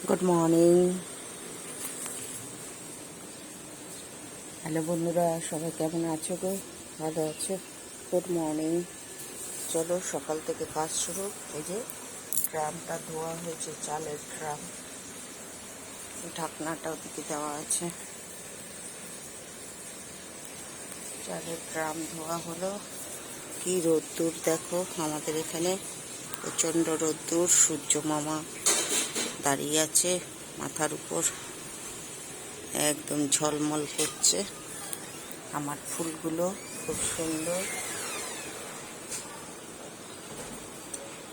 Good morning. Hello বন্ধুরা, সবাই কেমন আছো গো? ভালো আছো? Good morning. চলো সকাল থেকে কাজ শুরু। এই যে ড্রামটা ধোয়া হয়েছে, চালের ড্রাম, ঢাকনাটা ওদিকে দেওয়া আছে। চালের ড্রাম ধোয়া হলো। কি রোদ্দুর দেখো আমাদের এখানে, প্রচণ্ড রোদ্দুর। সূর্য মামা দাঁড়িয়ে আছে মাথার উপর, একদম ঝলমল করছে। আমার ফুলগুলো খুব সুন্দর।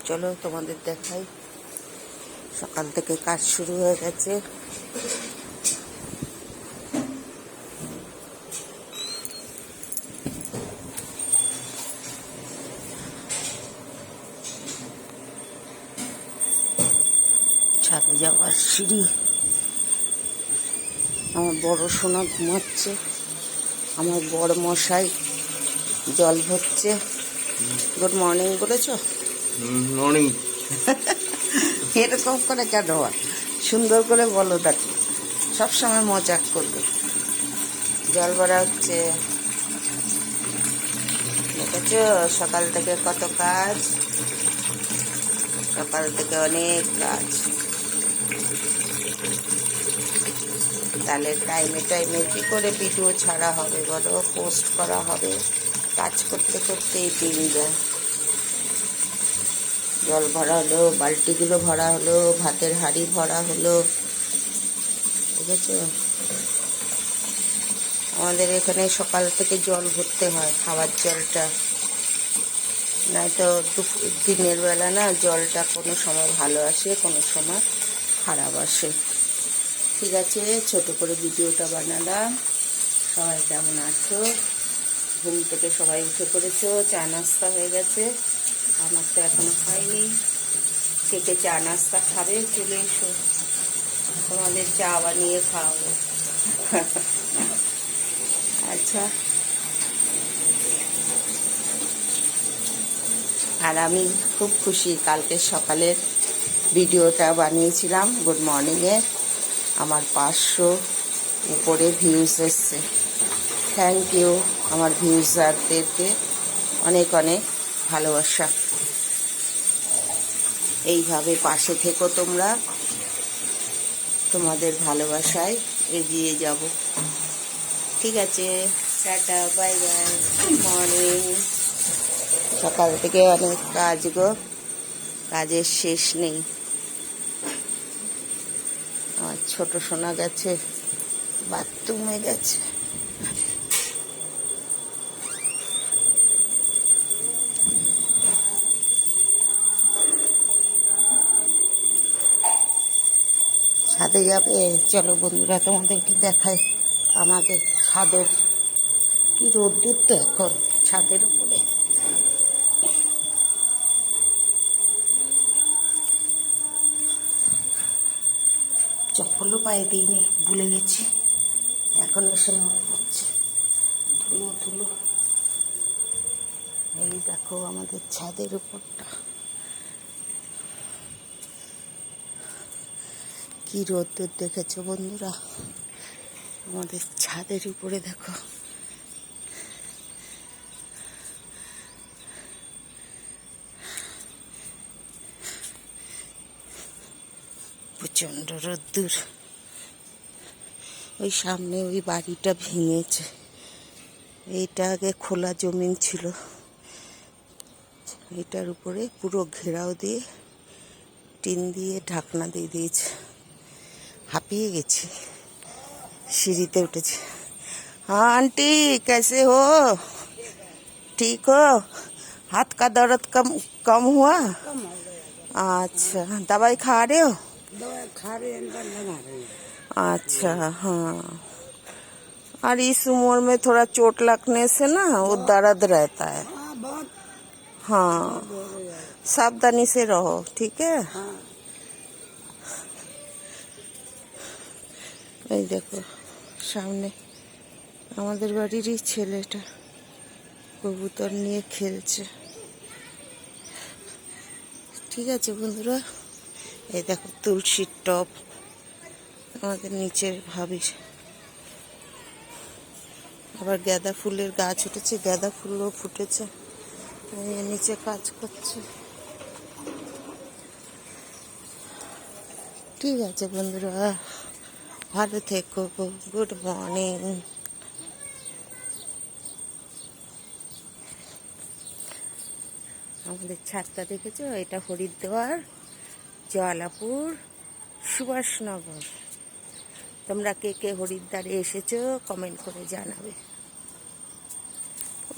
চলো তোমাদের দেখাই। সকাল থেকে কাজ শুরু হয়ে গেছে। ছাদে যাওয়ার সিঁড়ি। আমার বড় সোনা ঘুমাচ্ছে, আমার বড় মশাই জল ভরছে। গুড মর্নিং বলেছ? মর্নিং। এরকম করে কেন হয়? সুন্দর করে বলো, দেখো সবসময় মজা করবে। জল ভরা হচ্ছে, দেখেছ? সকাল থেকে কত কাজ, সকাল থেকে অনেক কাজ। তাহলে টাইমে টাইমে কী করে ভিডিও ছাড়া হবে বলো, পোস্ট করা হবে? কাজ করতে করতেই দিন যায়। জল ভরা হলো, বালতিগুলো ভরা হলো, ভাতের হাঁড়ি ভরা হলো, বুঝেছ? আমাদের এখানে সকাল থেকে জল ভরতে হয়, খাবার জলটা। নয়তো দিনের বেলা না জলটা কোনো সময় ভালো আসে, কোনো সময় খারাপ আসে। ঠিক আছে, ছোট করে ভিডিওটা বানালাম। সবাই কেমন আছো? ঘুম থেকে সবাই উঠে পড়েছো? চা নাস্তা হয়ে গেছে? আমার তো এখনো খাইনি। কে চা নাস্তা খাবে চলে এসো, তোমাদের চা বানিয়ে খাওয়াবো। আচ্ছা, আর আমি খুব খুশি, কালকে সকালের ভিডিওটা বানিয়েছিলাম গুড মর্নিংয়ে, আমার 500 উপরে ভিউজ এসছে। থ্যাংক ইউ আমার ভিউজারদেরকে, অনেক অনেক ভালোবাসা। এইভাবে পাশে থেকো তোমরা, তোমাদের ভালোবাসায় এগিয়ে যাব। ঠিক আছে, tata, bye bye, good morning. সকাল থেকে অনেক কাজ গো, কাজের শেষ নেই। আমার ছোট সোনা গেছে বাথরুমে গেছে। ছাদে যাবে? চলো বন্ধুরা তোমাদেরকে দেখাই আমাদের ছাদের কি রোদ্দুর তো এখন ছাদের উপরে। চপ্পলও পায়ে দিইনি, ভুলে গেছি, এখন এসে মনে পড়ছে। ধুলো ধুলো। এই দেখো আমাদের ছাদের উপরটা কি রোদ্দুর, দেখেছো বন্ধুরা? আমাদের ছাদের উপরে দেখো প্রচণ্ড রোদ্দুর। ওই সামনে ওই বাড়িটা ভেঙেছে, এইটা আগে খোলা জমিন ছিল, এটার উপরে পুরো ঘেরাও দিয়ে টিন দিয়ে ঢাকনা দিয়ে দিয়েছে। হাঁপিয়ে গেছি, सीढ़ीते उठे। हाँ आंटी, कैसे हो? ठीक हो? हाथ का दर्द कम कम हुआ? कम हो गया। अच्छा, दवाई खा रहे हो? दवाई खा रहे हैं, अंदर लगा रहे हैं। अच्छा हाँ। और इस उम्र में थोड़ा चोट लगने से ना वो दर्द रहता है। हाँ बहुत हाँ, दर्द हो गया है। सावधानी से रहो, ठीक है? हाँ এই দেখো সামনে আমাদের বাড়িরই ছেলেটা কবুতর নিয়ে খেলছে। ঠিক আছে বন্ধুরা, এই দেখো তুলসীর টব, আমাদের নিচের ভাবির আবার গাঁদা ফুলের গাছ উঠেছে, গাঁদা ফুলও ফুটেছে, এই নিচে কাজ করছে। ঠিক আছে বন্ধুরা, ভালো থেকো, গুড মর্নিং। আমাদের ছাদটা দেখেছো, এটা হরিদ্বার, জয়লাপুর, সুভাষনগর। তোমরা কে কে হরিদ্বারে এসেছো কমেন্ট করে জানাবে।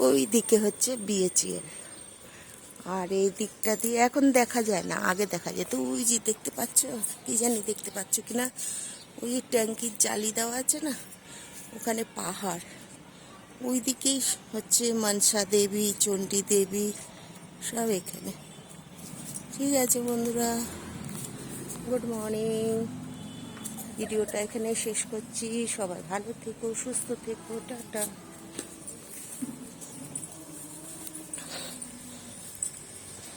ওই দিকে হচ্ছে বিএচইএল, আর এই দিকটা দিয়ে এখন দেখা যায় না, আগে দেখা যেত। ওই যে দেখতে পাচ্ছ, কি জানি দেখতে পাচ্ছ কিনা, ওই ট্যাঙ্কির জালি দেওয়া আছে না, ওখানে পাহাড়, ওই দিকেই হচ্ছে মনসা দেবী, চণ্ডী দেবী, সব এখানে। ঠিক আছে বন্ধুরা, গুড মর্নিং। ভিডিওটা এখানে শেষ করছি। সবাই ভালো থেকো, সুস্থ থেকো, টাটা।